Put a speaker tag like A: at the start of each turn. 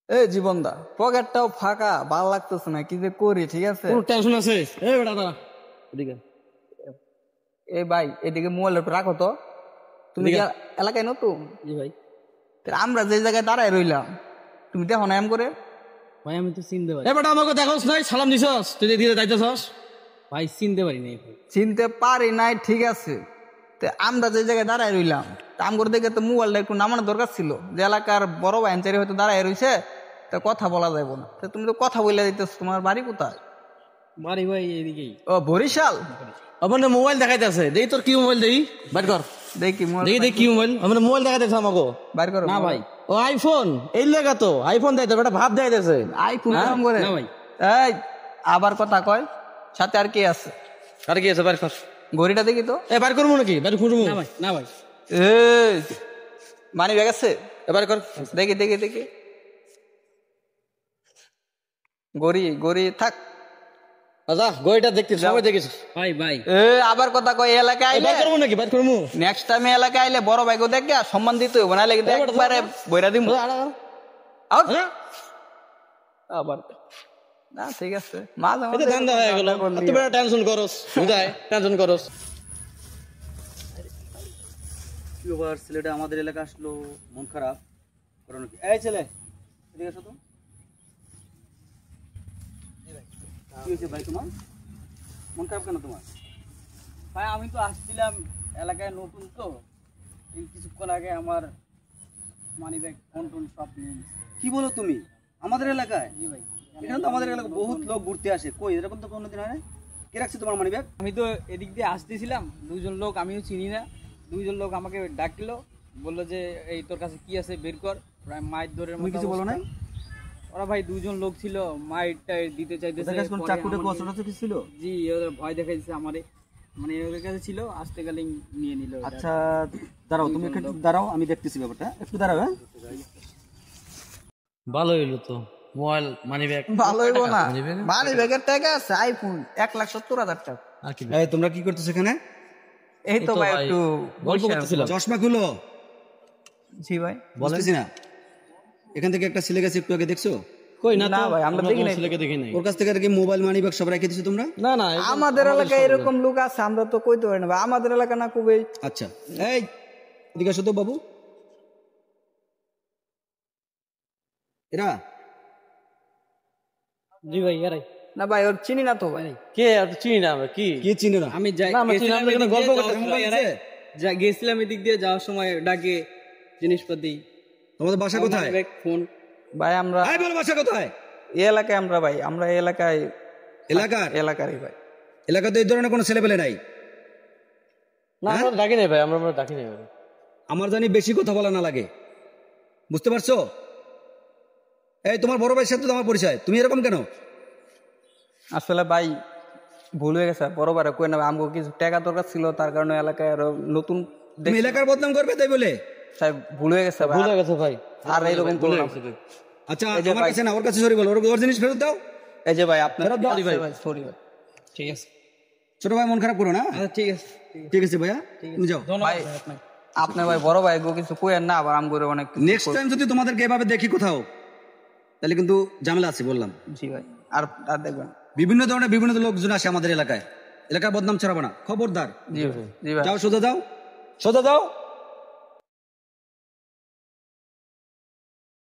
A: এই জীবন দা, পকেটটাও ফাঁকা, ভালো লাগতেছে না, কি যে করি। ঠিক আছে,
B: কোনো টেনশন আছে? এই বেটা দাঁড়া এদিকে।
A: এই ভাই এদিকে মোবাইলের উপর রাখো তো। তুমি কি এলাকায় নতুন?
B: জি ভাই।
A: আমরা যে জায়গায় দাঁড়ায় রইলাম, তুমি দেখো না এম করে।
B: ভাই আমি তো চিনতে পারি। এই বেটা আমাকে দেখোস নাই, সালাম দিছস, তুই ধীরে যাইতেছস। ভাই চিনতে পারি নাই ভাই।
A: চিনতে পারি নাই, ঠিক আছে। আমরা যে জায়গায় দাঁড়ায় রইলাম, আমগর দেখে তো মোবাইলটা একটু নামানোর দরকার ছিল। যে এলাকার বড় ভাইচারি হয়তো দাঁড়ায় রইছে, তা কথা বলা যাইব না। তুমি তো কথা বলে দিতেছ। তোমার বাড়ি কোথায়?
B: বাড়ি ভাই এদিকেই।
A: ও বরিশাল।
B: আমার মোবাইল দেখাইতেছে, দেখি তোর কি মোবাইল, দেখি বাইর কর।
A: দেখি
B: দেখি কি মোবাইল। আমার মোবাইল দেখাইতেছে আমাকে,
A: বাইর করো।
B: না ভাই ও আইফোন, এই লেগা তো আইফোন দেয় তো বেটা, ভাব দেখাইতেছে
A: আইফোন করে।
B: না ভাই।
A: এই আবার কথা কয়, সাথে আর কি আছে?
B: আর কি আছে বাইর কর।
A: ঘড়িটা দেখি তো।
B: এ বাইর করবো নাকি? বাইর খুঁজবো না ভাই। না ভাই
A: এই মানি ব্যাগ আছে?
B: এবার কর।
A: দেখি দেখি দেখি। গড়ি গড়ি থাক।
B: আচ্ছা গড়িটা দেখতে সবাই দেখেছিস ভাই। ভাই
A: আবার কথা কয়, এলাকায় আইলে
B: বাইর করবো নাকি? বাইর করবো।
A: নেক্সট টাইম এলাকায় আইলে বড় ভাইকে দেখে সম্মান দিতে হবে না, লাগে একবারে বইরা দিব। আবার না, ঠিক আছে, মাঝে মাঝে
B: ধান্দা হয়ে গেল। তুই বেটা টেনশন করস, বুঝায় টেনশন করস। কি ওভার ছেলেটা আমাদের এলাকা আসলো, মন খারাপ কারণ কি? এই ছেলে এদিকে আসো তো। কি হয়েছে ভাই তোমার? মন খারাপ কেন তোমার?
C: ভাই আমি তো আসছিলাম, এলাকায় নতুন তো, এই কিছুক্ষণ আগে আমার মানি ব্যাগ ফোন টোন সব নিয়ে নিচ্ছে।
B: কি বলো তুমি? আমাদের এলাকায়?
C: জি ভাই।
B: এখানে তো আমাদের এলাকায় বহুত লোক ঘুরতে আসে, কই এরকম তো কোনোদিন হয় না। কে রাখছে তোমার মানি ব্যাগ?
C: আমি তো এদিক দিয়ে আসতেছিলাম, দুজন লোক, আমিও চিনি না, দুইজন লোক আমাকে ডাকলো, বললো যে এই তোর কাছে কি আছে বের কর। প্রায় মাইট ধরে
B: তুমি কিছু বলো না?
C: ওরা ভাই দুজন লোক ছিল, মাইটটা দিতে চাইতেছে।
B: ছিল?
C: জি, ওরা ভয় দেখাইছে আমারে, মানে ওদের কাছে ছিল, আসতে গেলে নিয়ে নিল।
B: আচ্ছা দাঁড়াও, তুমি একটু দাঁড়াও, আমি দেখতেছি ব্যাপারটা, একটু দাঁড়াও। হ্যাঁ ভালো হইলো তো, মোবাইল মানি ব্যাগ
A: ভালো হইব না? মানি ব্যাগের টাকা আছে আইফোন 1,70,000 টাকা।
B: এই তোমরা কি করতেছো এখানে?
A: এই তো ভাই একটু
B: গল্প করতেছিলাম। চশমা খুলো।
A: জি ভাই
B: বুঝতেছি না, এখান থেকে একটা ছেলে গেছে একটু আগে, দেখছো? কই না
A: ভাই, আমরা দেখি নাই।
B: ছেলেকে দেখি নাই। ওর কাছ থেকে আর কি মোবাইল মানি ব্যাগ সব রেখে দিছো তোমরা? না না,
A: আমাদের এলাকায় এরকম লোক আছে, আমরা তো কইতে পারি না ভাই, আমাদের এলাকা না খুবই।
B: আচ্ছা এই এদিকে আসো তো বাবু। এরা?
C: জি ভাই এরাই।
A: না ভাই, ওর চিনি না তো ভাই।
B: কে? আর চিনি না আমরা। কি কি চিনি না?
C: আমি
B: গল্প করতে
C: গেছিলাম এদিক দিয়ে, যাওয়ার সময় ডাকে জিনিসপাতি।
B: তোমাদের বাসা কোথায়?
C: ফোন
A: ভাই আমরা
B: বাসা কোথায়?
A: এই এলাকায়, আমরা এই এলাকায় এলাকারই ভাই।
B: এলাকাতে এই ধরনের কোনো ছেলে পেলে নাই?
C: না আমরা ডাকি নাই ভাই, আমরা ডাকি নাই ভাই।
B: আমার জানি বেশি কথা বলা না লাগে, বুঝতে পারছো? এই তোমার বড় ভাইয়ের সাথে তো আমার পরিচয়, তুমি এরকম কেন?
A: আসলে ভাই ভুল হয়ে গেছে, বড় ভাই কই না, আমাকে কিছু টাকা দরকার ছিল, তার কারণে এলাকায় আরো নতুন।
B: তুমি এলাকার বদনাম করবে তাই বলে?
A: সাহেব ভুল হয়ে গেছে ভাই,
C: ভুল হয়ে গেছে ভাই।
A: আর এইরকম করো না।
B: আচ্ছা আমার কাছে না, ওর কাছে সরি বলো, ওর জিনিস ফেরত দাও।
A: এই যে ভাই আপনার
B: সরি ভাই,
A: সরি ভাই।
C: ঠিক আছে
B: ছোট ভাই, মন খারাপ করো না।
C: ঠিক আছে
B: ঠিক আছে ভাইয়া, তুমি যাও।
A: ভাই আপনি ভাই বড় ভাই গো কিছু কইেন না, আবার আম করে অনেক।
B: নেক্সট টাইম যদি তোমাদেরকে এভাবে দেখি কোথাও, তাহলে কিন্তু ঝামেলা আছে বললাম।
A: জি ভাই, আর আর দেখবেন
B: বিভিন্ন ধরনের বিভিন্ন লোকজন আসে আমাদের এলাকায়, এলাকার বদনাম ছড়াবো না, খবরদার।
A: জি ভাই, জি ভাই,
B: যাও সোজা যাও, সোজা যাও।